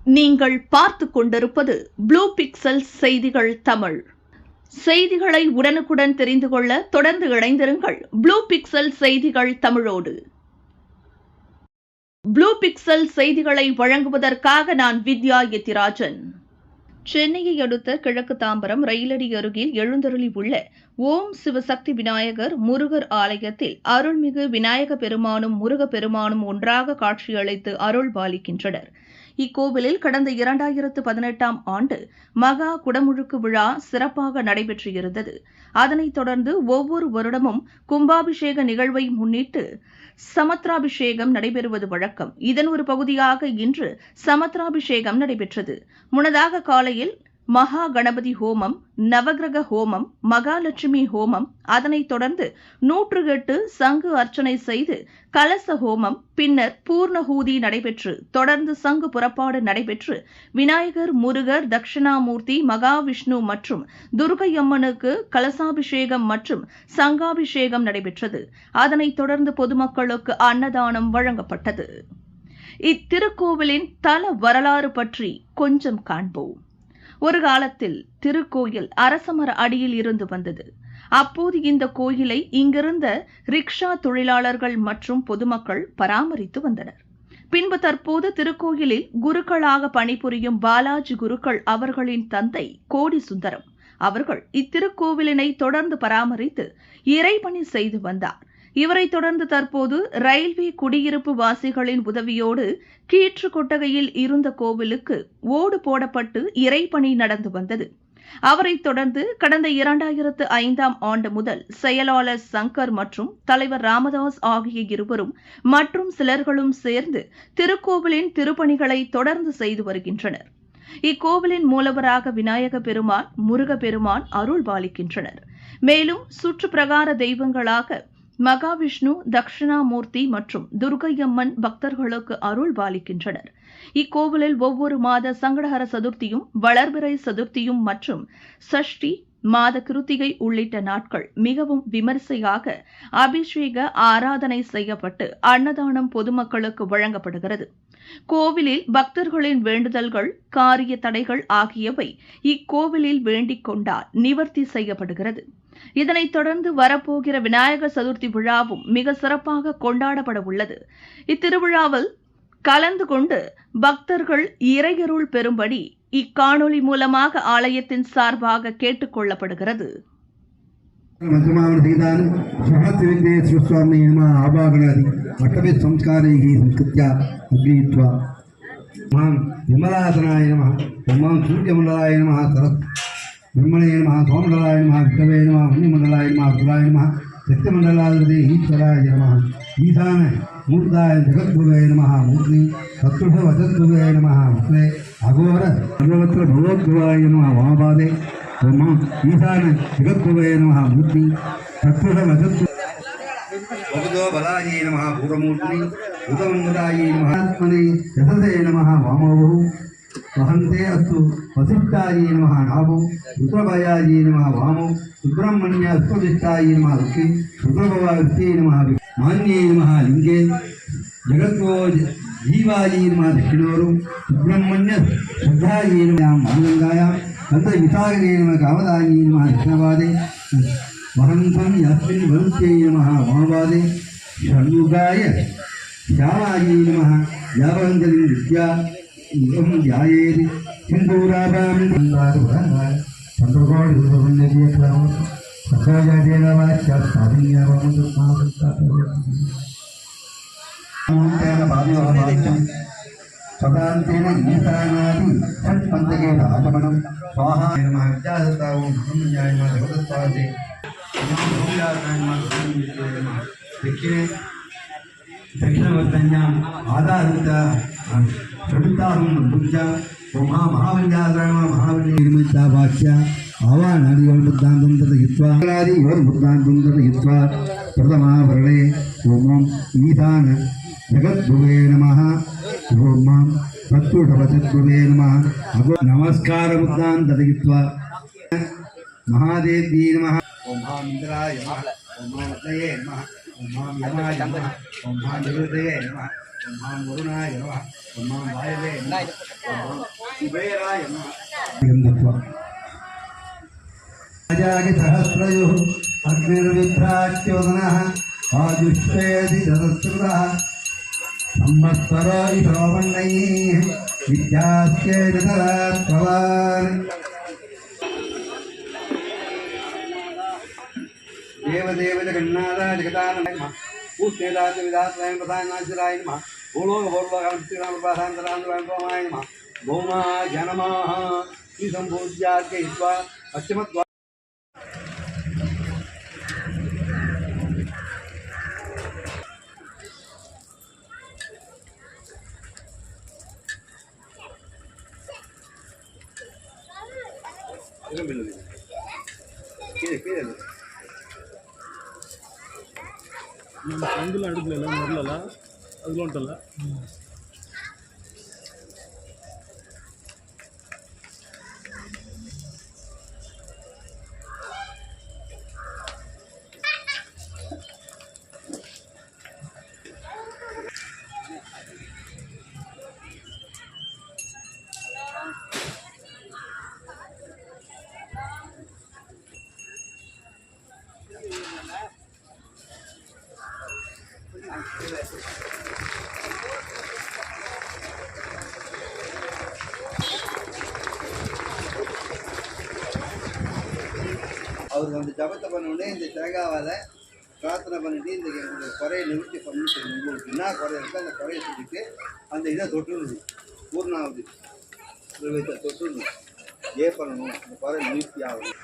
நீங்கள் பார்த்து கொண்டிருப்பது ப்ளூ பிக்சல் செய்திகள் தமிழ். செய்திகளை உடனுக்குடன் தெரிந்து கொள்ள தொடர்ந்து இணைந்திருங்கள் ப்ளூ பிக்சல் செய்திகள் தமிழோடு. ப்ளூ பிக்சல் செய்திகளை வழங்குவதற்காக நான் வித்யா எத்திராஜன். சென்னையை அடுத்த கிழக்கு தாம்பரம் ரயிலடி அருகில் எழுந்தருளி உள்ள ஓம் சிவசக்தி விநாயகர் முருகர் ஆலயத்தில் அருள்மிகு விநாயக பெருமானும் முருக பெருமானும் ஒன்றாக காட்சியளித்து அருள் பாலிக்கின்றனர். இக்கோவிலில் கடந்த 2018ஆம் ஆண்டு மகா குடமுழுக்கு விழா சிறப்பாக நடைபெற்று இருந்தது. அதனைத் தொடர்ந்து ஒவ்வொரு வருடமும் கும்பாபிஷேக நிகழ்வை முன்னிட்டு சமத்ராபிஷேகம் நடைபெறுவது வழக்கம். இதன் ஒரு பகுதியாக இன்று சமத்ராபிஷேகம் நடைபெற்றது. முன்னதாக காலையில் மகா கணபதி ஹோமம், நவகிரக ஹோமம், மகாலட்சுமி ஹோமம், அதனைத் தொடர்ந்து 108 சங்கு அர்ச்சனை செய்து கலச ஹோமம், பின்னர் பூர்ணஹூதி நடைபெற்று தொடர்ந்து சங்கு புறப்பாடு நடைபெற்று விநாயகர், முருகர், தட்சிணாமூர்த்தி, மகாவிஷ்ணு மற்றும் துர்க்கையம்மனுக்கு கலசாபிஷேகம் மற்றும் சங்காபிஷேகம் நடைபெற்றது. அதனைத் தொடர்ந்து பொதுமக்களுக்கு அன்னதானம் வழங்கப்பட்டது. இத்திருக்கோவிலின் தல வரலாறு பற்றி கொஞ்சம் காண்போம். ஒரு காலத்தில் திருக்கோயில் அரசமர அடியில் இருந்து வந்தது. அப்போது இந்த கோயிலை இங்கிருந்த ரிக்ஷா தொழிலாளர்கள் மற்றும் பொதுமக்கள் பராமரித்து வந்தனர். பின்பு தற்போது திருக்கோயிலில் குருக்களாக பணிபுரியும் பாலாஜி குருக்கள் அவர்களின் தந்தை கோடி சுந்தரம் அவர்கள் இத்திருக்கோவிலினை தொடர்ந்து பராமரித்து இறைபணி செய்து வந்தார். இவரை தொடர்ந்து தற்போது ரயில்வே குடியிருப்பு வாசிகளின் உதவியோடு கீற்று கொட்டகையில் இருந்த கோவிலுக்கு ஓடு போடப்பட்டு இறைபணி நடந்து வந்தது. அவரைத் தொடர்ந்து கடந்த 2005ஆம் ஆண்டு முதல் செயலாளர் சங்கர் மற்றும் தலைவர் ராமதாஸ் ஆகிய இருவரும் மற்றும் சிலர்களும் சேர்ந்து திருக்கோவிலின் திருப்பணிகளை தொடர்ந்து செய்து வருகின்றனர். இக்கோவிலின் மூலவராக விநாயக பெருமான், முருக பெருமான் அருள் பாலிக்கின்றனர். மேலும் சுற்று பிரகார தெய்வங்களாக மகாவிஷ்ணு, தட்சிணாமூர்த்தி மற்றும் துர்க்கையம்மன் பக்தர்களுக்கு அருள் பாலிக்கின்றனர். இக்கோவிலில் ஒவ்வொரு மாத சங்கடஹர சதுர்த்தியும், வளர்பிறை சதுர்த்தியும் மற்றும் சஷ்டி, மாத கிருத்திகை உள்ளிட்ட நாட்கள் மிகவும் விமரிசையாக அபிஷேக ஆராதனை செய்யப்பட்டு அன்னதானம் பொதுமக்களுக்கு வழங்கப்படுகிறது. கோவிலில் பக்தர்களின் வேண்டுதல்கள், காரிய தடைகள் ஆகியவை இக்கோவிலில் வேண்டிக் கொண்டால் நிவர்த்தி செய்யப்படுகிறது. இதனைத் தொடர்ந்து வரப்போகிற விநாயகர் சதுர்த்தி விழாவும் மிக சிறப்பாக கொண்டாடப்பட உள்ளது. இத்திருவிழாவில் கலந்து கொண்டு பக்தர்கள் இறையருள் பெறும்படி இக்காணொலி மூலமாக ஆலயத்தின் சார்பாக கேட்டுக் கொள்ளப்படுகிறது. ब्रह्मणे नमः सोमंडलाय नमः विष्णवे नमः मुनिमंडलाय नमः अब्दुलाय नमः सत्यमंडलाधिपते ईश्वराय नमः ईशान मूर्ताय जगद्गुरुवे नमः मूर्ति तत्पुरुष वचद्गुरुवे नमः मुखे अघोर सर्वत्र भगवद्गुरुवाय नमः वामपादे ओम ईशान जगद्गुरुवे नमः मूर्ति तत्पुरुष वचद्गुरु भगवतो बलाय नमः पूर्वमूर्ति उदमंगलाय नमः आत्मने यतते नमः वामो वहंते अस्तु वसिष्ठाय नमः नाभो रुद्रभयाय नमः वामो सुब्रह्मण्य अस्तुविष्टाय नमः रुके रुद्रभवाय नमः मान्ये नमः लिंगे जगद्गो जीवाय नमः दक्षिणोरु सुब्रह्मण्य शुद्धाय नमः मानगंगायां अंत विसागरे नमः कामदाय नमः दक्षिणपादे वहन्तं यस्मिन् वरुष्ये नमः वामपादे षण्मुखाय श्यामाय नमः यावञ्जलिं विद्या इदं ध्यायेत् सिन्दूराभं चन्द्रारुणाय चन्द्रकोटि सुवर्णदीपं सखोजदेववाच्यस्ताभिन्यावमुद्रामस्तापयति सदान्तेन ईशानादि षट्पञ्चके आगमनं स्वाहा नमः विद्यादत्तावं ब्रह्मज्ञाय नमः जगदत्तादे दक्षिणवर्तन्याम् आधारिता प्रभुताहं बुद्धा ओमा महाविद्यालय महाविद्या वाक्या आवानादि बुद्धान्तं तदयित्वा आदि बुद्धान्तं तदयित्वा प्रथमा वर्णे ओम ईशान जगद्गुरुवे नमः ओम तत्पुरुषवचद्गुरुवे नमः अगो नमस्कार बुद्धान् तदयित्वा महादेव्यै नमः ओम इंद्राय नमः ओम नमः ओम यमाय नमः ओम निरुद्धये नमः ஓம் முருகனாய நமः ஓம் வாயவே நமः ஓம் குபேராய நமः ராஜாகி சஹஸ்ரயோ அக்னிர்வித்ராட்யோதனः ஆஜுஷ்வேதி ஜதஸ்ருதः சம்பத்சரோ இசோவன்னைः வித்யாஸ்யேதி தராத்பவான் தேவதேவத கண்ணாதா ஜெகதானம பூஷ்ணேதாச்ச விதாத்ரயம் பிரதானாசிராய நம பூலோக பூர்வகாந்திராமபாசாந்தராந்தராய நம பூமா ஜனமாஹ ஸ்ரீ சம்பூஜ்யார்க்கயித்வா பश्चिमத்வா கீழே అందులో అడుగులేదు మొదలలా అందులో ఉంటుందా அவர் வந்து ஜபத்தை பண்ணோடனே இந்த தேங்காவால் பிரார்த்தனை பண்ணிட்டு இந்த குறையை நிவர்த்தி பண்ணிட்டு உங்களுக்கு என்ன குறை இருக்கோ அந்த குறையை சொல்லிட்டு அந்த இதை தொட்டுருது பூர்ணாவது தொட்டுருணும் பண்ணணும் அந்த குறை நிவர்த்தி ஆகணும்.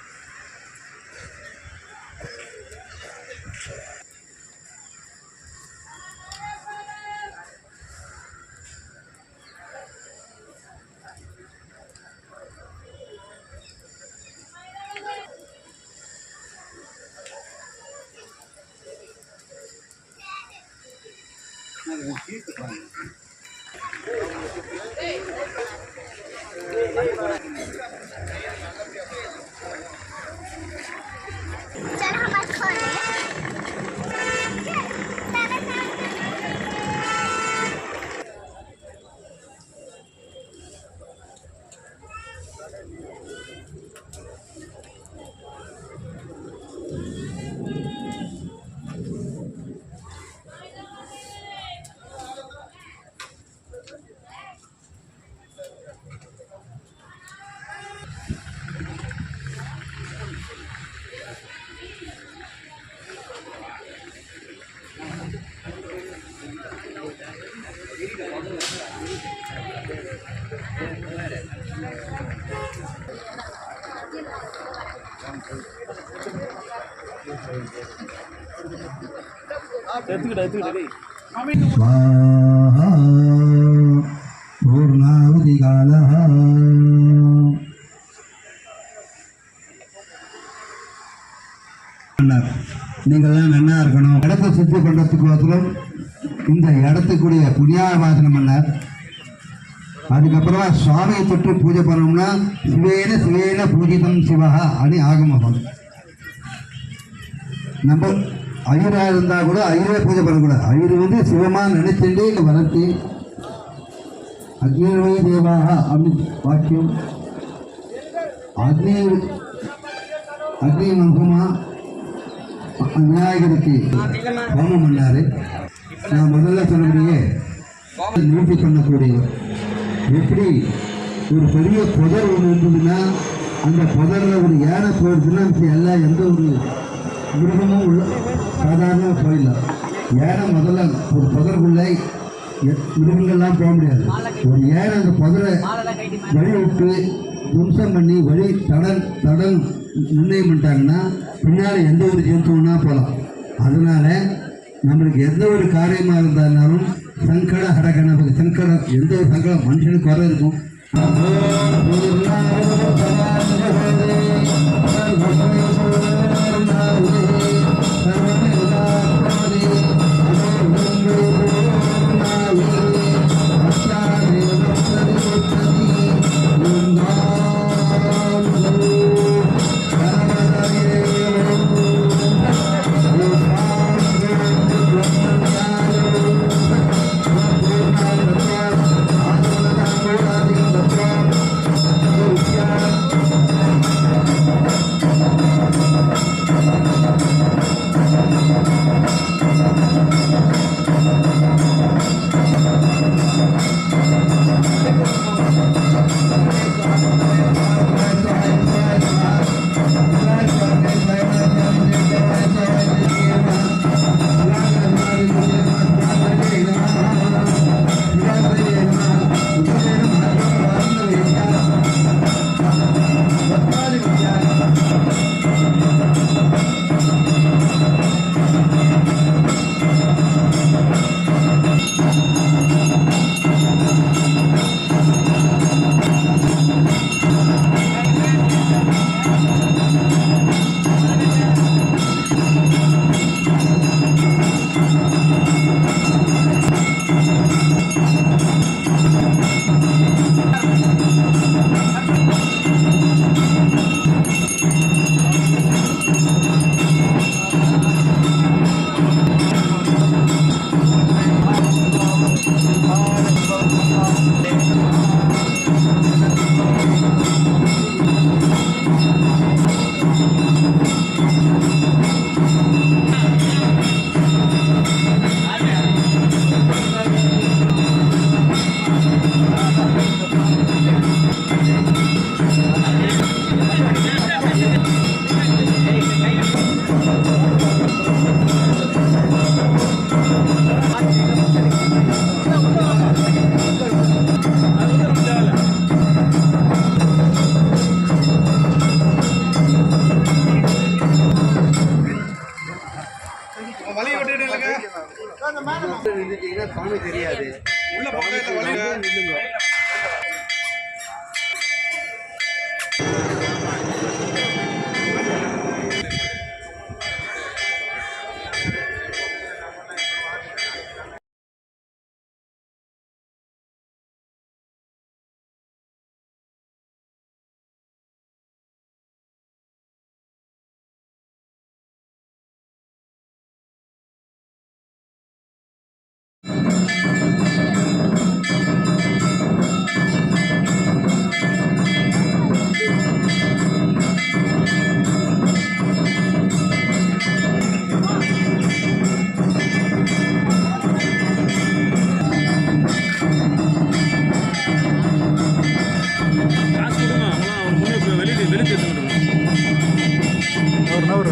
பூர்ணாவதி காலः நீங்கள்லாம் நல்லா இருக்கணும். இடத்தை சுத்தி பண்ணுறதுக்கு ஒருத்தரும் இந்த இடத்துக்குரிய புண்ணியாவாசனம் பண்ணார். அதுக்கப்புறமா சுவாமியை தொட்டு பூஜை பண்ணோம்னா சிவேன சிவேன பூஜிதம் சிவஹா அப்படின்னு ஆகமம். நம்ம ஐயராக இருந்தால் கூட ஐயரே பூஜை பண்ணக்கூடாது. ஐயர் வந்து சிவமாக நினைச்சுட்டு வளர்த்தி அக்னிர்வை தேவாக அப்படின்னு வாக்கியம் அக்னி மங்கமா விநாயகருக்கு ஹோமம் பண்ணாரு. நான் முதல்ல சொன்னபடியே நிவர்த்தி பண்ணக்கூடியவர். எப்படி ஒரு பெரிய புதர் ஒன்று இருந்ததுன்னா அந்த புதரில் ஒரு யானை போயிடுச்சுன்னா எல்லாம் எந்த ஒரு மிருகமும் உள்ள சாதாரணமாக போயிடலாம். யானை முதல்ல ஒரு புதருக்குள்ளே மிருகங்கள்லாம் போக முடியாது. ஒரு யானை அந்த புதரை வழி விட்டு தும்சம் பண்ணி வழி தடல் நிர்ணயம் பண்ணிட்டாங்கன்னா பின்னால் எந்த ஒரு ஜந்துன்னா போகலாம். அதனால் நம்மளுக்கு எந்த ஒரு காரியமாக இருந்தாலும் சங்கட ஹரகணபதி சங்கடம் எந்த ஒரு சங்கடம் மனுஷனுக்கு வர இருக்கும். சாமி தெரியாது. உள்ள பக்கத்துல வழிங்க. காசு கொடுங்க. அவங்களாம் அவர் பொண்ணு வெளியே எடுத்துக்கிட்டு ஒரு நவர்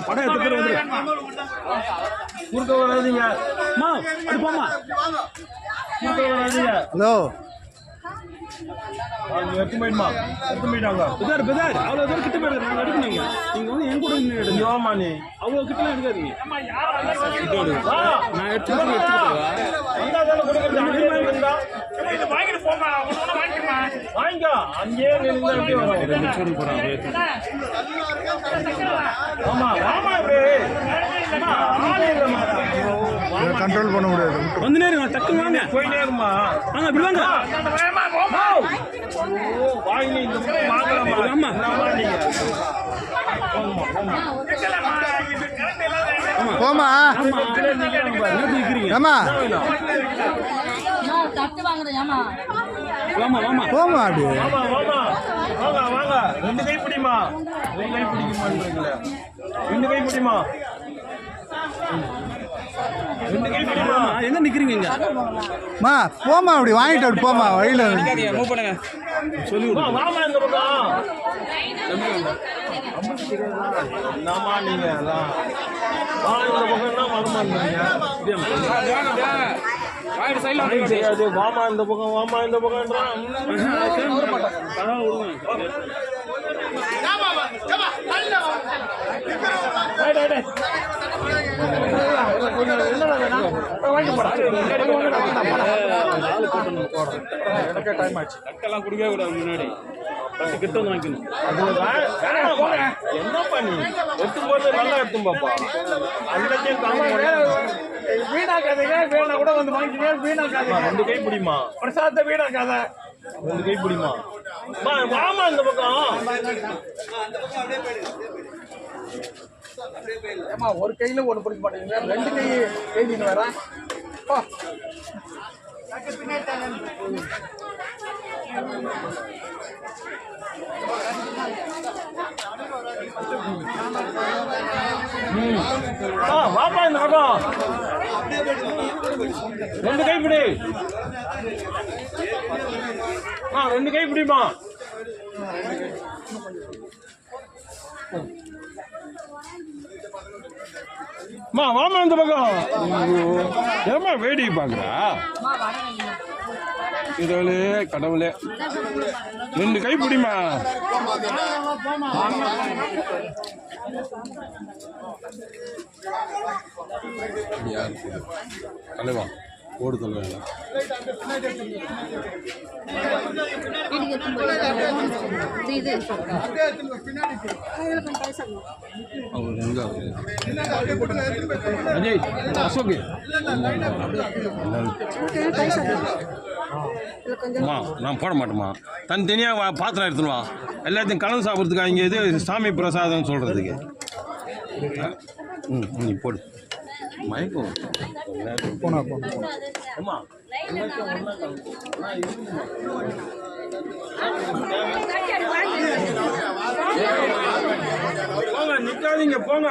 படம் எத்தனை பேர் வந்து குறுக்க வராதீங்க. அம்மா அடுப்பாம்மா குறுக்க வராதீங்க. ஹலோ எடுத்து போயிடுமா எடுத்து போயிட்டாங்க. பிதார் பிதார் அவ்வளோ தூரம் கிட்ட போயிடுது. நாங்கள் எடுக்கணுங்க. நீங்கள் வந்து என் கூட எடுங்க. ஆமா நீ அவ்வளோ கிட்டலாம் எடுக்காதீங்க. நான் எடுத்து வாங்கிட்டு போமா வாங்கிக்கோ. அங்கேயே எப்படி வரும். ஆமா ஆமா கண்ட்ரோல் பண்ண முடியாது. வந்து நேருங்க டக்கு வாங்க போய் நேருமா வாங்க இப்படி வாங்க. வாங்கி இந்த வாங்கலாமா. ஆமா நீங்க போமா. ஆமா போமா அப்படி வாங்க வாங்க. ரெண்டு கை பிடிமா. ரெண்டு கை பிடிக்குமான்றீங்களா. ரெண்டு கை பிடிமா. ரெண்டு கை பிடிமா. எங்க நிக்கிறீங்க இங்க மா. போமா அப்படி வாங்கிட்டு அப்படி போமா. வழியில மூவ் பண்ணுங்க சொல்லி வாமா இந்த பக்கம். என்னமா நீங்க அதான் இந்த பக்கம்னா வரமாட்டீங்க. செய்யாது. வாமா இந்த பக்கம் வாமா இந்த பக்கம்ன்றான். கட்டெல்லாம் குடிக்கவே கூடாது. முன்னாடி கிட்ட வாங்கிக்கணும். என்ன பண்ணி எடுத்து போது நல்லா எடுத்தும் பாப்பா. வீணாக்காதீங்க. வீணா கூட வந்து வாங்கிக்கீங்க. வீணாக்காதீங்க. ரெண்டு கை பிடிமா. பிரசாதத்தை வீணாக்காத. ரெண்டு கை பிடிமா. வாமா இந்த பக்கம். ஏமா ஒரு கையில ஒண்ணு பிடிக்க மாட்டேங்குது. ரெண்டு கை நீங்க வேற வாப்பா இந்த பக்கம். ரெண்டு கை பிடி. ரெண்டு கை பிடிமா. வாமா இந்த பக்கம். ஏமா வேடிக்கை பாக்குறா. கடவுளே கடவுளே. ரெண்டு கை பிடிமா. தலைவா ஓடு தலைவா. அஜய் அசோக் நான் போட மாட்டேமா. தனித்தனியாக பாத்திரம் எடுத்துனுவா. எல்லாத்தையும் கலந்து சாப்பிட்றதுக்கு இங்கே இது சாமி பிரசாதம் சொல்கிறதுக்கு. நீ போடு மயக்கம் போனா போனா. போங்க நிக்காதீங்க போங்க.